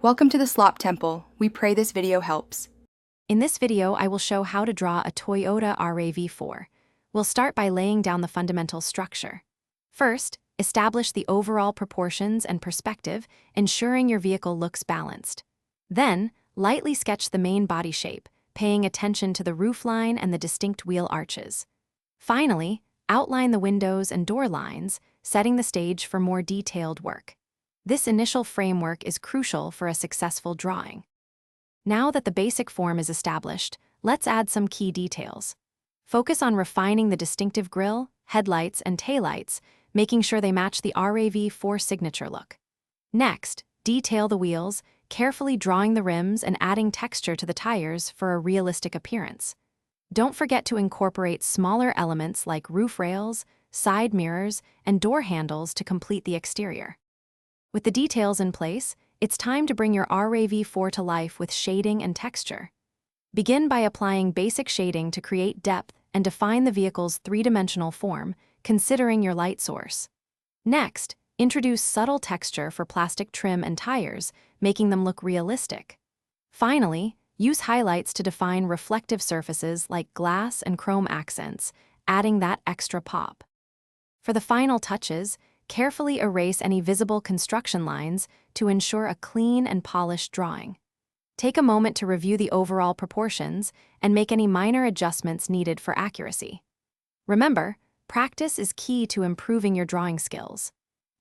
Welcome to the Slop Temple. We pray this video helps. In this video, I will show how to draw a Toyota RAV4. We'll start by laying down the fundamental structure. First, establish the overall proportions and perspective, ensuring your vehicle looks balanced. Then, lightly sketch the main body shape, paying attention to the roofline and the distinct wheel arches. Finally, outline the windows and door lines, setting the stage for more detailed work. This initial framework is crucial for a successful drawing. Now that the basic form is established, let's add some key details. Focus on refining the distinctive grille, headlights, and taillights, making sure they match the RAV4 signature look. Next, detail the wheels, carefully drawing the rims and adding texture to the tires for a realistic appearance. Don't forget to incorporate smaller elements like roof rails, side mirrors, and door handles to complete the exterior. With the details in place, it's time to bring your RAV4 to life with shading and texture. Begin by applying basic shading to create depth and define the vehicle's three-dimensional form, considering your light source. Next, introduce subtle texture for plastic trim and tires, making them look realistic. Finally, use highlights to define reflective surfaces like glass and chrome accents, adding that extra pop. For the final touches, carefully erase any visible construction lines to ensure a clean and polished drawing. Take a moment to review the overall proportions and make any minor adjustments needed for accuracy. Remember, practice is key to improving your drawing skills.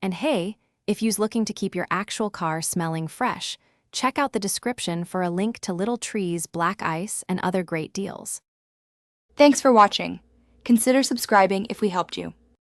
And hey, if you're looking to keep your actual car smelling fresh, check out the description for a link to Little Tree's black ice and other great deals. Thanks for watching. Consider subscribing if we helped you.